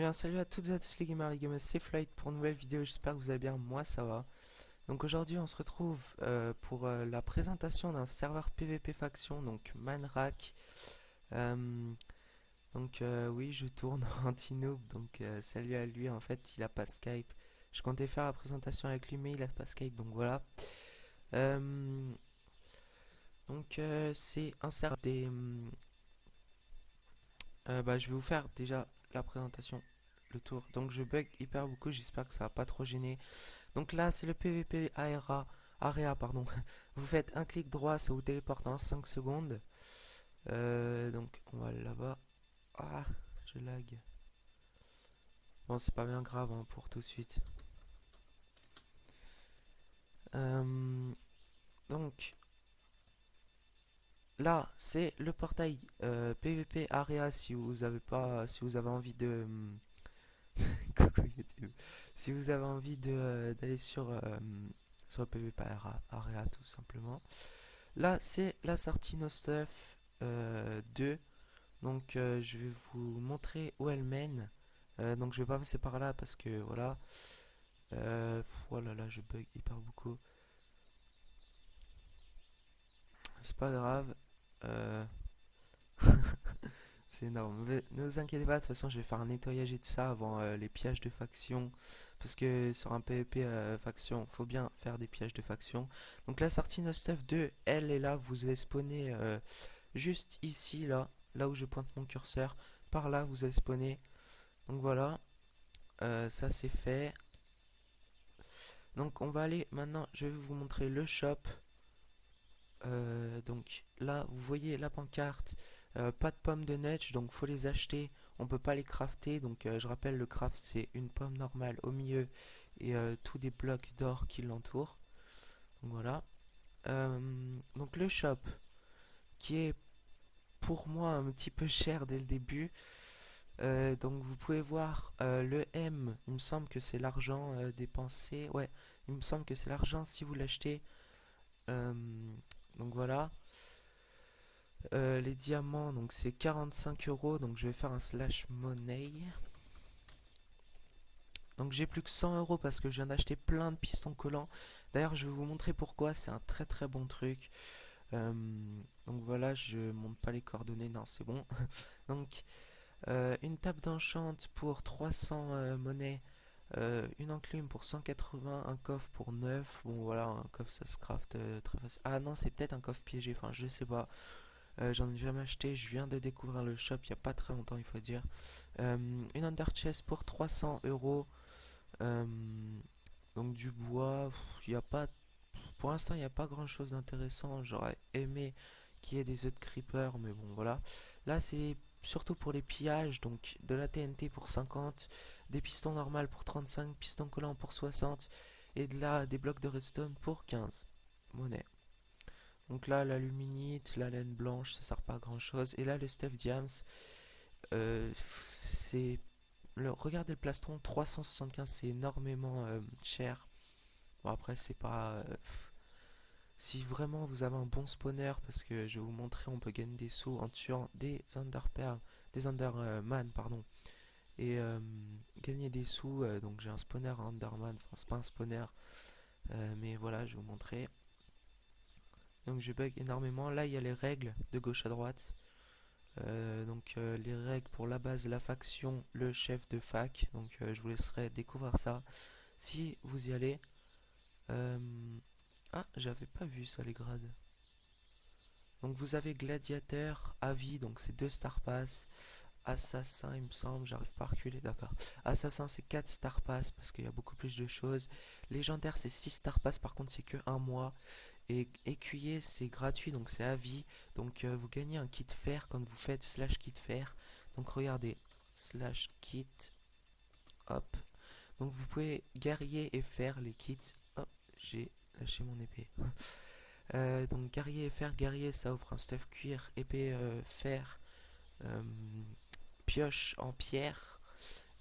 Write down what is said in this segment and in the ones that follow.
bien, salut à toutes et à tous les gamers, c'est Flight pour une nouvelle vidéo, j'espère que vous allez bien, moi ça va. Donc aujourd'hui on se retrouve pour la présentation d'un serveur PVP faction, donc Manrak. Euh, oui, je tourne en noob donc salut à lui, en fait il a pas Skype. Je comptais faire la présentation avec lui mais il a pas Skype, donc voilà. Euh, c'est un serveur je vais vous faire déjà la présentation, le tour. Donc je bug hyper beaucoup, j'espère que ça va pas trop gêner. Donc là, c'est le PVP Area, pardon. Vous faites un clic droit, ça vous téléporte en 5 secondes. Donc on va aller là-bas. Ah, je lag. Bon, c'est pas bien grave hein, pour tout de suite. Euh, donc là, c'est le portail PVP Area si vous avez envie de coucou YouTube. Si vous avez envie de d'aller sur le PVP Area tout simplement. Là, c'est la sortie No Stuff 2. Donc, je vais vous montrer où elle mène. Donc, je vais pas passer par là parce que voilà. Oh là là, je bug hyper beaucoup. C'est pas grave. Euh, c'est énorme. Mais ne vous inquiétez pas, de toute façon, je vais faire un nettoyage de ça avant les pillages de faction. Parce que sur un PvP faction, faut bien faire des pillages de faction. Donc, la sortie No Stuff 2, elle est là. Vous allez spawner juste ici, là où je pointe mon curseur. Par là, vous allez spawner. Donc voilà, ça c'est fait. Donc on va aller maintenant, je vais vous montrer le shop. Donc là, vous voyez la pancarte, pas de pommes de netch, donc faut les acheter. On peut pas les crafter, donc je rappelle, le craft c'est une pomme normale au milieu et tous des blocs d'or qui l'entourent. Donc voilà. Donc le shop qui est pour moi un petit peu cher dès le début. Donc vous pouvez voir le M, il me semble que c'est l'argent dépensé. Ouais, il me semble que c'est l'argent si vous l'achetez. Euh, donc voilà. Les diamants, donc c'est 45 euros. Donc je vais faire un slash money. Donc j'ai plus que 100 euros parce que je viens d'acheter plein de pistons collants. D'ailleurs, je vais vous montrer pourquoi. C'est un très très bon truc. Euh, donc voilà, je monte pas les coordonnées. Non, c'est bon. Donc une table d'enchant pour 300 monnaies. Une enclume pour 180, un coffre pour 9. Bon voilà, un coffre ça se craft très facile. Ah non, c'est peut-être un coffre piégé, enfin je sais pas. J'en ai jamais acheté, je viens de découvrir le shop il y a pas très longtemps, il faut dire. Une under chest pour 300 euros. Euh, donc du bois, il y a pas, pour l'instant il n'y a pas grand chose d'intéressant. J'aurais aimé qu'il y ait des œufs de creeper, mais bon voilà. Là c'est surtout pour les pillages, donc de la TNT pour 50, des pistons normales pour 35, pistons collants pour 60, et de là des blocs de redstone pour 15 monnaie. Donc là l'aluminite, la laine blanche, ça sert pas à grand chose. Et là le stuff diams, c'est... regardez le plastron, 375, c'est énormément cher. Bon après c'est pas... si vraiment vous avez un bon spawner, parce que je vais vous montrer, on peut gagner des sous en tuant des Underpearl, des Underman, pardon, et gagner des sous. Donc j'ai un spawner Underman, enfin c'est pas un spawner, mais voilà, je vais vous montrer. Donc je bug énormément. Là il y a les règles de gauche à droite. Les règles pour la base, la faction, le chef de fac. Donc je vous laisserai découvrir ça si vous y allez. Euh, Ah, j'avais pas vu ça les grades. Donc vous avez gladiateur, avis, donc c'est 2 star pass. Assassin, il me semble, j'arrive pas à reculer, d'accord. Assassin, c'est 4 star pass parce qu'il y a beaucoup plus de choses. Légendaire, c'est 6 star pass, par contre, c'est que un mois. Et écuyer, c'est gratuit, donc c'est à vie. Donc vous gagnez un kit fer quand vous faites slash kit fer. Donc regardez, slash kit, hop. Donc vous pouvez guerrier et faire les kits. Hop, j'ai lâché mon épée. Donc guerrier et fer, guerrier ça offre un stuff cuir, épée fer, euh, pioche en pierre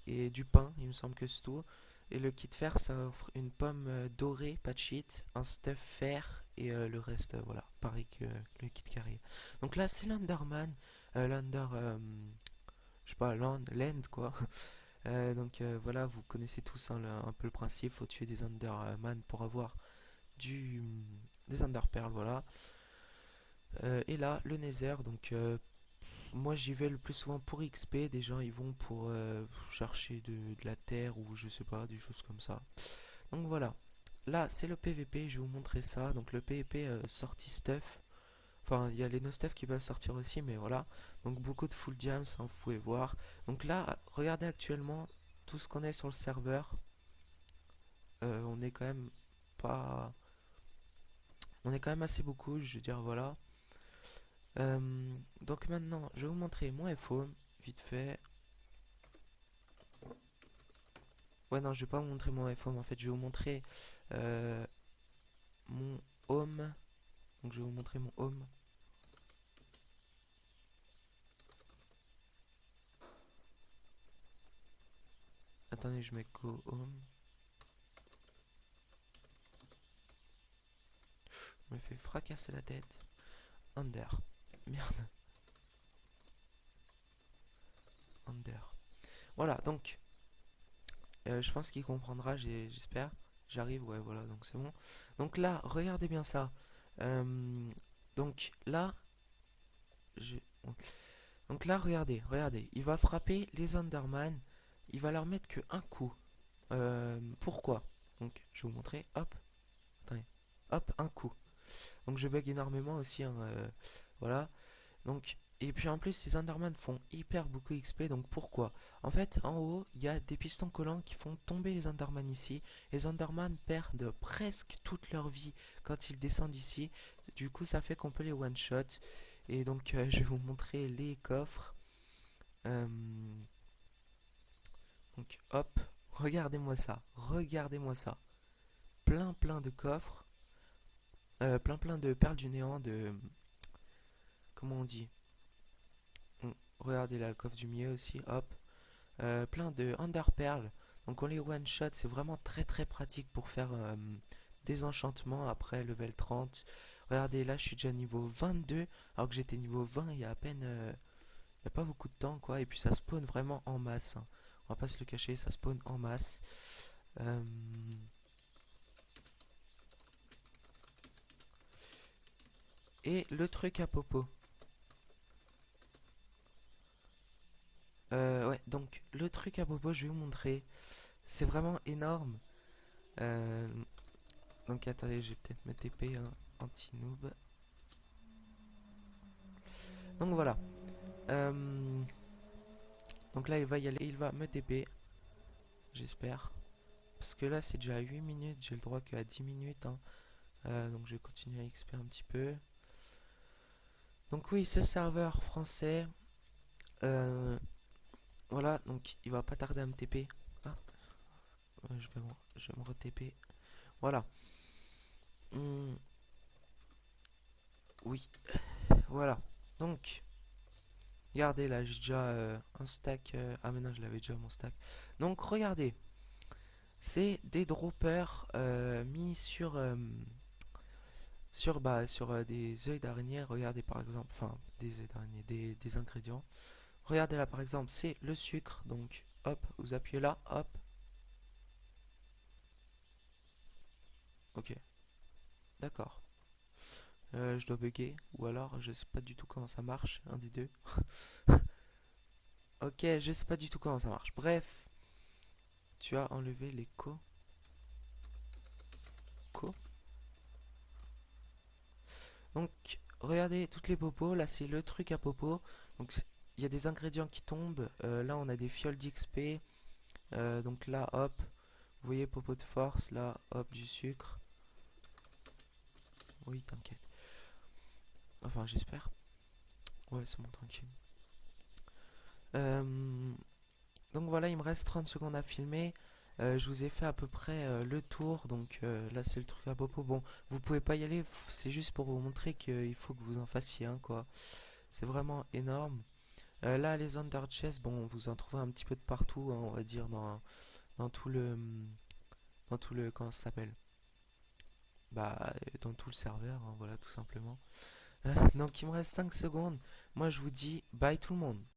et du pain, il me semble que c'est tout. Et le kit fer ça offre une pomme dorée, pas de cheat, un stuff fer et le reste, voilà, pareil que le kit guerrier. Donc là c'est l'Underman, l'Under, je sais pas, land quoi. Voilà, vous connaissez tous hein, un peu le principe, faut tuer des Enderman pour avoir du, des Enderpearls, voilà. Et là, le Nether, moi j'y vais le plus souvent pour XP, des gens ils vont pour chercher de la terre ou je sais pas, des choses comme ça. Donc voilà, là c'est le PVP, je vais vous montrer ça. Donc le PVP sorti stuff, enfin il y a les no stuff qui peuvent sortir aussi, mais voilà. Donc beaucoup de full jams, hein, vous pouvez voir. Donc là, regardez actuellement tout ce qu'on est sur le serveur. On est quand même pas... On est quand même assez beaucoup, je veux dire, voilà. Donc maintenant, je vais vous montrer mon iPhone, vite fait. Ouais, non, je vais pas vous montrer mon iPhone, en fait, je vais vous montrer euh, mon home. Donc, je vais vous montrer mon home. Attendez, je mets Go Home. Je me fais fracasser la tête. Under. Merde. Under. Voilà, donc, je pense qu'il comprendra, j'espère. J'arrive, ouais, voilà, donc c'est bon. Donc là, regardez bien ça. Euh, donc là, je... Donc là, regardez. Il va frapper les Enderman. Il va leur mettre que un coup. Pourquoi? Donc, je vais vous montrer. Hop. Attendez. Hop, un coup. Donc, je bug énormément aussi, hein, voilà. Donc, et puis en plus, ces Enderman font hyper beaucoup XP. Donc, pourquoi? En fait, en haut, il y a des pistons collants qui font tomber les Enderman ici. Les Enderman perdent presque toute leur vie quand ils descendent ici. Du coup, ça fait qu'on peut les one-shot. Et donc, je vais vous montrer les coffres. Euh, donc, hop. Regardez-moi ça. Regardez-moi ça. Plein de coffres. Plein de perles du néant de... Comment on dit? Regardez là, le coffre du milieu aussi, hop. Plein de underperles. Donc on les one shot, c'est vraiment très pratique pour faire des enchantements après level 30. Regardez là, je suis déjà niveau 22, alors que j'étais niveau 20 il y a à peine... il n'y a pas beaucoup de temps quoi. Et puis ça spawn vraiment en masse, hein. On va pas se le cacher, ça spawn en masse. Euh, Et le truc à popo. Ouais, donc le truc à popo, je vais vous montrer. C'est vraiment énorme. Euh, donc attendez, je vais peut-être me TP un anti-noob. Donc voilà. Euh, donc là, il va y aller, il va me TP. J'espère. Parce que là, c'est déjà à 8 minutes. J'ai le droit qu'à 10 minutes, hein. Donc je vais continuer à XP un petit peu. Donc oui, ce serveur français. euh, voilà, donc il va pas tarder à me TP. Ah, je vais me re-TP. Voilà. Hmm, oui, voilà. Donc, regardez là, j'ai déjà un stack. Ah, mais non, je l'avais déjà mon stack. Donc, regardez. C'est des droppers mis sur des œils d'araignée. Regardez par exemple, enfin, des œils d'araignée, des ingrédients. Regardez là par exemple, c'est le sucre. Donc, hop, vous appuyez là, hop. Ok, d'accord. Je dois bugger, ou alors je sais pas du tout comment ça marche, un des deux. Ok, je sais pas du tout comment ça marche. Bref, tu as enlevé les co. Donc, regardez toutes les popos. Là, c'est le truc à popo. Donc, il y a des ingrédients qui tombent. Là, on a des fioles d'XP. Donc là, hop. Vous voyez, popo de force. Là, hop, du sucre. Oui, t'inquiète. Enfin, j'espère. Ouais, c'est bon, tranquille. Euh, donc voilà, il me reste 30 secondes à filmer. Je vous ai fait à peu près le tour. Donc là, c'est le truc à popo. Bon, vous pouvez pas y aller. C'est juste pour vous montrer qu'il faut que vous en fassiez un, quoi. C'est vraiment énorme. Là, les Under Chest, bon, vous en trouvez un petit peu de partout, hein, on va dire, dans tout le... Dans tout le... Comment ça s'appelle? Dans tout le serveur, hein, voilà, tout simplement. Donc, il me reste 5 secondes. Moi, je vous dis bye tout le monde.